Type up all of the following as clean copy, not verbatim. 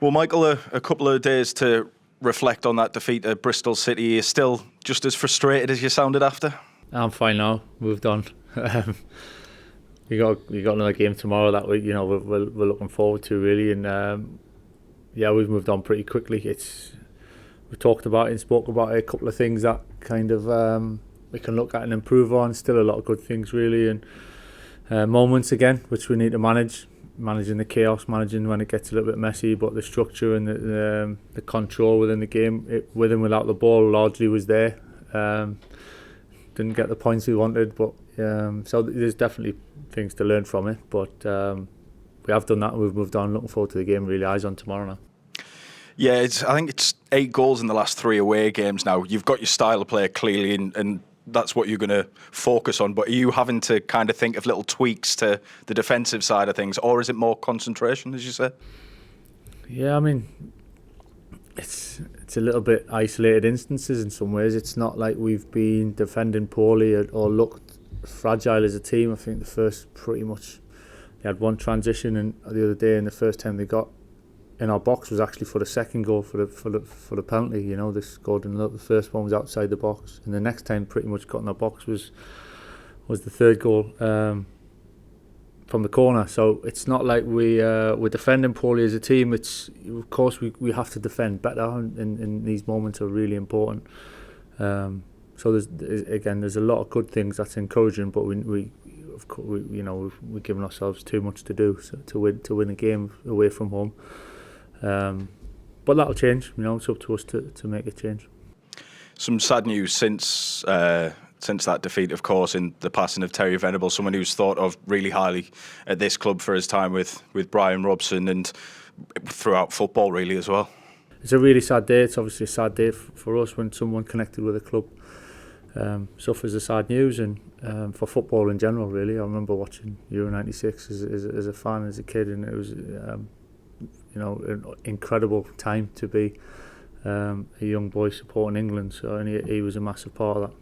Well, Michael, a couple of days to reflect on that defeat at Bristol City. You're still just as frustrated as you sounded after? I'm fine now. Moved on. We got another game tomorrow that we're looking forward to really, and we've moved on pretty quickly. We talked about it and spoke about it, a couple of things that kind of we can look at and improve on. Still a lot of good things really, and moments again which we need to managing the chaos, managing when it gets a little bit messy, but the structure and the control within the game, with and without the ball, largely was there. Didn't get the points we wanted, but so there's definitely things to learn from it. But we have done that and we've moved on. Looking forward to the game, really. Eyes on tomorrow now. Yeah, I think it's 8 goals in the last 3 away games now. You've got your style of play clearly, and that's what you're going to focus on. But are you having to kind of think of little tweaks to the defensive side of things, or is it more concentration, as you said? Yeah, I mean, it's a little bit isolated instances in some ways. It's not like we've been defending poorly or looked fragile as a team. I think the first pretty much they had one transition, and the other day, and the first time they got in our box was actually for the second goal for the penalty. You know, they scored in the first one was outside the box, and the next time pretty much got in our box was the third goal from the corner. So it's not like we're defending poorly as a team. It's of course we have to defend better, and these moments are really important. So there's a lot of good things that's encouraging, but we're giving ourselves too much to do to win a game away from home. But that'll change. It's up to us to make a change. Some sad news since that defeat, of course, in the passing of Terry Venable, someone who's thought of really highly at this club for his time with Brian Robson and throughout football really as well. It's a really sad day. It's obviously a sad day for us when someone connected with a club suffers the sad news, and for football in general really. I remember watching Euro 96 as a fan, as a kid, and it was an incredible time to be a young boy supporting England. So, and he was a massive part of that.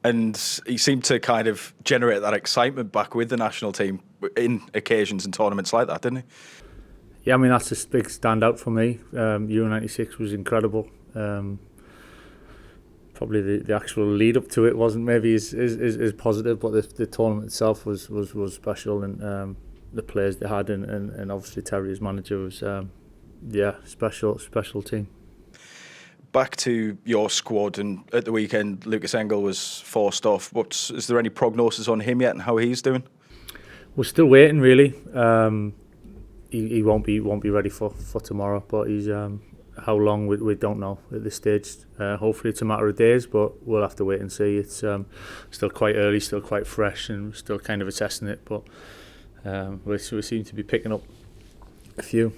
And he seemed to kind of generate that excitement back with the national team in occasions and tournaments like that, didn't he? Yeah, I mean, that's a big standout for me. Euro 96 was incredible. Probably the actual lead up to it wasn't maybe as positive, but the tournament itself was special, and the players they had, and obviously Terry as manager was special team. Back to your squad, and at the weekend Lucas Engel was forced off. Is there any prognosis on him yet and how he's doing? We're still waiting really. He won't be ready for tomorrow, but he's how long we don't know at this stage. Hopefully it's a matter of days, but we'll have to wait and see. It's still quite early, still quite fresh, and we're still kind of assessing it, but we seem to be picking up a few.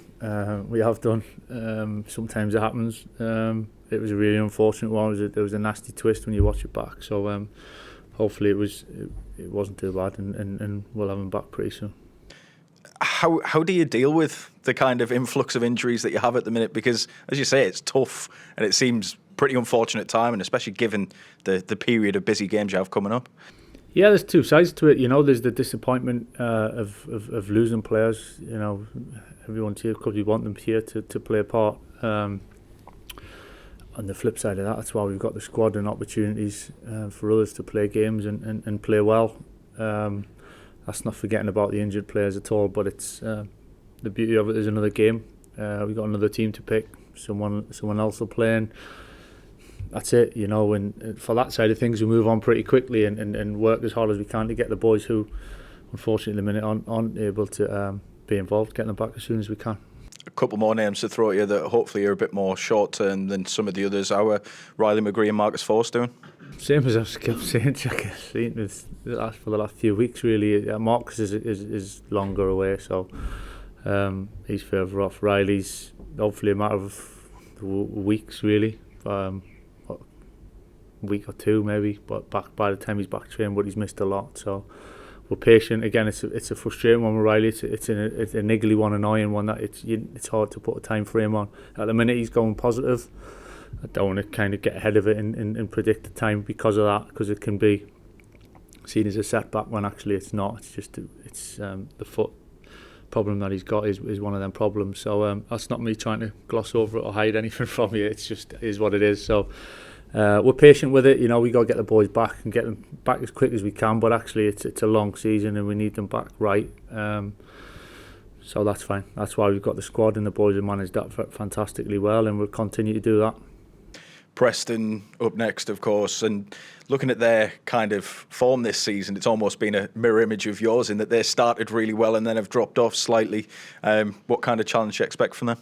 We have done. Sometimes it happens. It was a really unfortunate one. There was a nasty twist when you watch it back, so hopefully it wasn't too bad, and we'll have him back pretty soon. How do you deal with the kind of influx of injuries that you have at the minute? Because, as you say, it's tough and it seems pretty unfortunate time, and especially given the period of busy games you have coming up. Yeah, there's two sides to it. There's the disappointment of losing players. Everyone's here because we want them here to play a part. On the flip side of that, that's why we've got the squad and opportunities for others to play games and play well. That's not forgetting about the injured players at all, but it's the beauty of it is another game. We've got another team to pick. Someone else will play, and that's it. And for that side of things, we move on pretty quickly and work as hard as we can to get the boys who, unfortunately, at the minute aren't able to be involved, getting them back as soon as we can. A couple more names to throw at you that hopefully are a bit more short-term than some of the others. How are Riley McGree and Marcus Force doing? Same as I've kept saying, for the last few weeks really. Marcus is longer away, so he's further off. Riley's hopefully a matter of weeks really, a week or two maybe, but back by the time he's back training, but he's missed a lot, so we're patient. Again, it's a frustrating one with Riley. It's a niggly one, annoying one that it's hard to put a time frame on. At the minute he's going positive. I don't want to kind of get ahead of it and predict the time because of that, because it can be seen as a setback when actually it's not. It's just the foot problem that he's got is one of them problems. So that's not me trying to gloss over it or hide anything from you. It's just is what it is. So we're patient with it. We got to get the boys back and get them back as quick as we can. But actually, it's a long season and we need them back right. So that's fine. That's why we've got the squad, and the boys have managed that fantastically well, and we'll continue to do that. Preston up next, of course, and looking at their kind of form this season, it's almost been a mirror image of yours in that they started really well and then have dropped off slightly. What kind of challenge do you expect from them?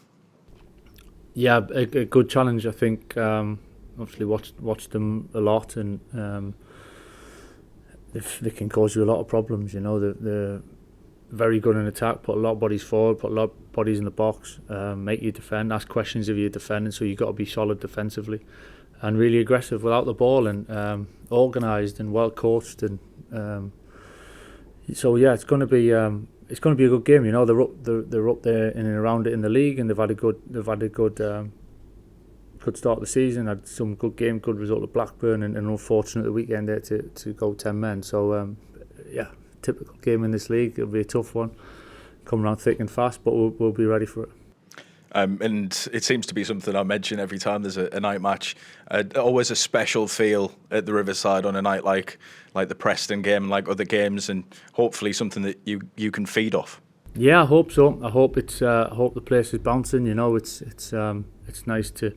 Yeah, a good challenge, I think. Obviously watched them a lot, and they can cause you a lot of problems. They're very good in attack, put a lot of bodies forward, put a lot of bodies in the box, make you defend, ask questions if you're defending, so you've got to be solid defensively and really aggressive without the ball, and organised and well coached, and so yeah, it's going to be a good game. They're up there in and around it in the league, and they've had a good start of the season. Had some good game, good result at Blackburn, and an unfortunate weekend there to go 10 men. So yeah, typical game in this league. It'll be a tough one, come around thick and fast, but we'll be ready for it. And it seems to be something I mention every time there's a night match. Always a special feel at the Riverside on a night like the Preston game and like other games, and hopefully something that you can feed off. Yeah, I hope so. I hope the place is bouncing. It's nice to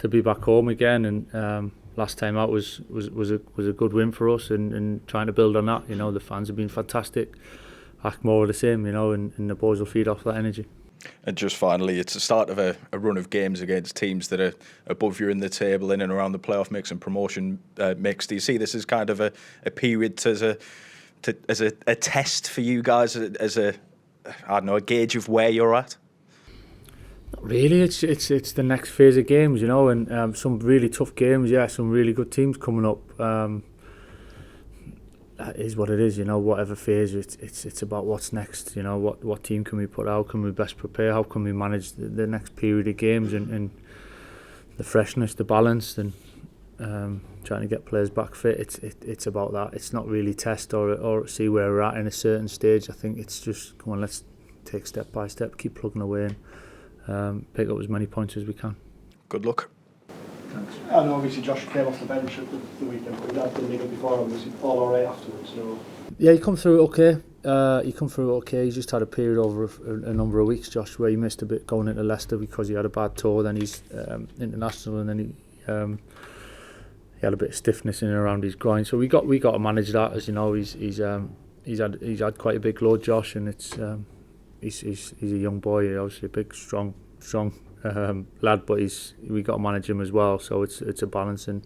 be back home again, and last time out was a good win for us, and trying to build on that. The fans have been fantastic. Act more of the same, and the boys will feed off that energy. And just finally, it's the start of a run of games against teams that are above you in the table, in and around the playoff mix and promotion mix. Do you see this as kind of a period as a test for you guys, as a gauge of where you're at? Not really. It's the next phase of games, and some really tough games. Yeah, some really good teams coming up. That is what it is, whatever phase, it's about what's next, what team can we put out, how can we best prepare, how can we manage the next period of games, and the freshness, the balance, and trying to get players back fit. It's about that. It's not really test or see where we're at in a certain stage. I think it's just, come on, let's take step by step, keep plugging away, and pick up as many points as we can. Good luck. Thanks. And obviously Josh came off the bench at the weekend, but he had been legal before, and was he all alright afterwards? Yeah, he come through okay. He just had a period over a number of weeks, Josh, where he missed a bit going into Leicester because he had a bad toe. Then he's international, and then he had a bit of stiffness in and around his groin. So we got to manage that, as you know. He's had quite a big load, Josh, and he's a young boy, obviously a big, strong lad, but we got to manage him as well. So it's a balance, and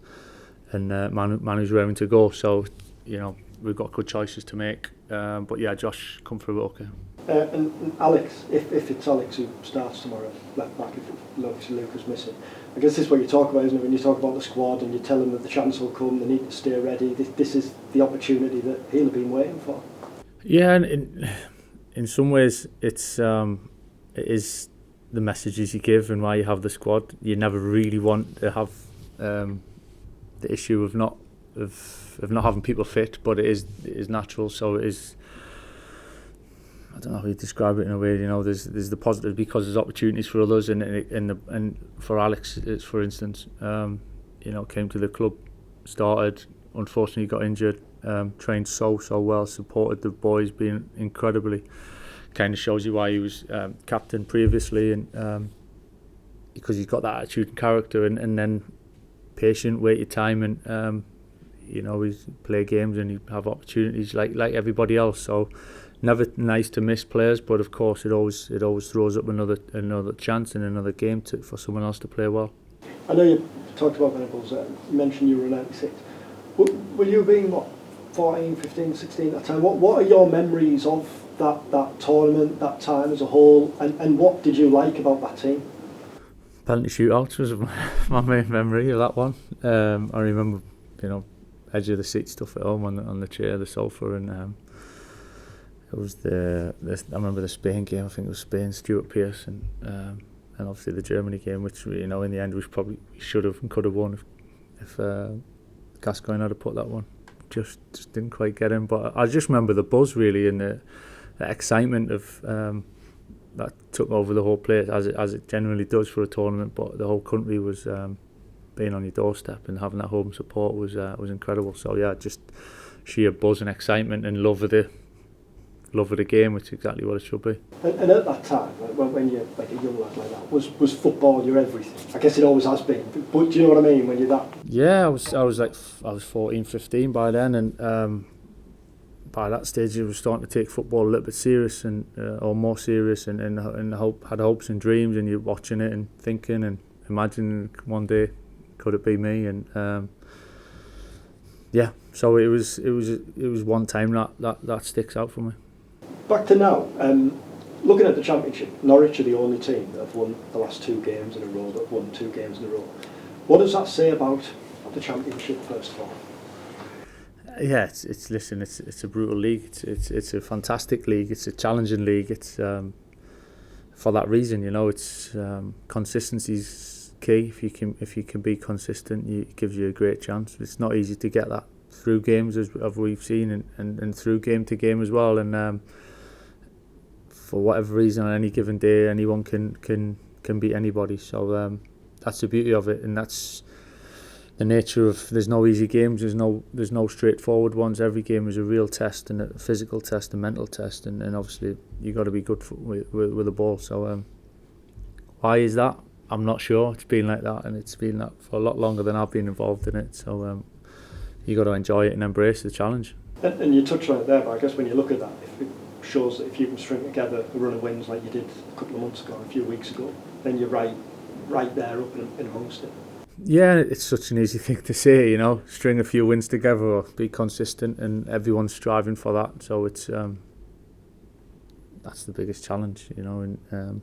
man who's raring to go. So we've got good choices to make. But yeah, Josh come through okay. And Alex, if it's Alex who starts tomorrow, left back, if Luca's missing, I guess this is what you talk about, isn't it? When you talk about the squad and you tell them that the chance will come, they need to stay ready. This is the opportunity that he'll have been waiting for. Yeah, and in some ways it is the messages you give and why you have the squad. You never really want to have the issue of not having people fit, but it is natural. So it is. I don't know how you describe it in a way. There's the positive because there's opportunities for others, and for Alex, it's, for instance, came to the club, started, unfortunately got injured, trained so well, supported the boys, being incredibly. Kind of shows you why he was captain previously, and because he's got that attitude and character, and then patient, wait your time, and he's play games and he have opportunities like everybody else. So never nice to miss players, but of course it always throws up another chance and another game for someone else to play well. I know you talked about Venables. You mentioned you were 96. Will you have been 14, 15, 16 at that time? What are your memories of that tournament, that time as a whole, and what did you like about that team? Penalty shootouts was my main memory of that one. I remember, edge of the seat stuff at home on the chair, the sofa, and it was I remember the Spain game. I think it was Spain, Stuart Pearce, and obviously the Germany game, which in the end we should have and could have won if Gascoigne had put that one. Just didn't quite get in, but I just remember the buzz really, and excitement of that took over the whole place, as it generally does for a tournament. But the whole country was being on your doorstep and having that home support was incredible. So yeah, just sheer buzz and excitement and love of the game, which is exactly what it should be. And at that time, when you're like a young lad like that, was football your everything? I guess it always has been. But do you know what I mean? When you're that. Yeah, I was 14, 15 by then, and by that stage I was starting to take football a little bit serious or more serious, and had hopes and dreams, and you're watching it and thinking and imagining one day could it be me, and yeah, so it was one time that sticks out for me. Back to now, looking at the Championship, Norwich are the only team that have won the last 2 games in a row, that have won 2 games in a row. What does that say about the Championship, first of all? Yeah, it's a brutal league. It's a fantastic league. It's a challenging league. It's for that reason, it's consistency's key. If you can be consistent, it gives you a great chance. It's not easy to get that through games, as we've seen, and through game to game as well. And for whatever reason, on any given day, anyone can beat anybody. So that's the beauty of it, and that's the nature of. There's no easy games. There's no straightforward ones. Every game is a real test, and a physical test, a mental test, and obviously you got to be good with the ball. So why is that? I'm not sure. It's been like that, and it's been that for a lot longer than I've been involved in it. So you got to enjoy it and embrace the challenge. And you touched on it there, but I guess when you look at that, it shows that if you can string together a run of wins like you did a couple of months ago, a few weeks ago, then you're right there up in amongst it. Yeah, it's such an easy thing to say, string a few wins together or be consistent, and everyone's striving for that. So it's that's the biggest challenge, and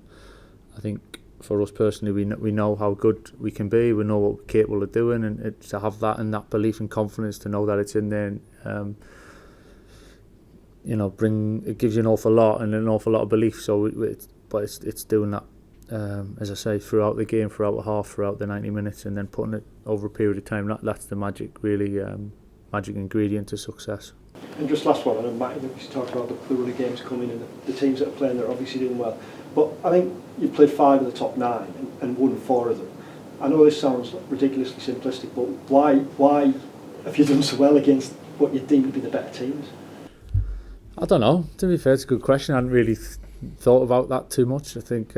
I think for us personally, we know how good we can be, we know what we're capable of doing, and it's to have that and that belief and confidence to know that it's in there, and it gives you an awful lot and an awful lot of belief. So it's doing that, as I say, throughout the game, throughout the half, throughout the 90 minutes, and then putting it over a period of time. That's the magic, really, magic ingredient to success. And just last one, I know Matt, you talked about the run of games coming and the teams that are playing, they're obviously doing well. But I think you've played 5 of the top 9 and won 4 of them. I know this sounds ridiculously simplistic, but why have you done so well against what you deem to be the better teams? I don't know. To be fair, it's a good question. I hadn't really thought about that too much. I think,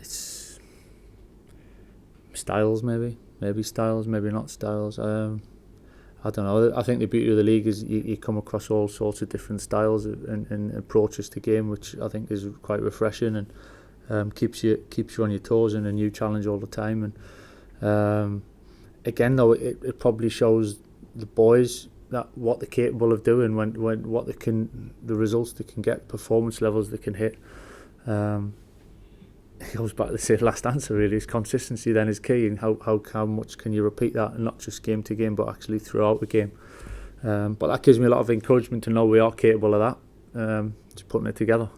it's styles maybe styles, maybe not styles. I don't know. I think the beauty of the league is you come across all sorts of different styles and approaches to game, which I think is quite refreshing and keeps you on your toes and a new challenge all the time. And again, though, it probably shows the boys that what they're capable of doing when what the results they can get, performance levels they can hit. It goes back to the last answer, really. Is consistency then is key, and how much can you repeat that, and not just game to game, but actually throughout the game. But that gives me a lot of encouragement to know we are capable of that, just putting it together.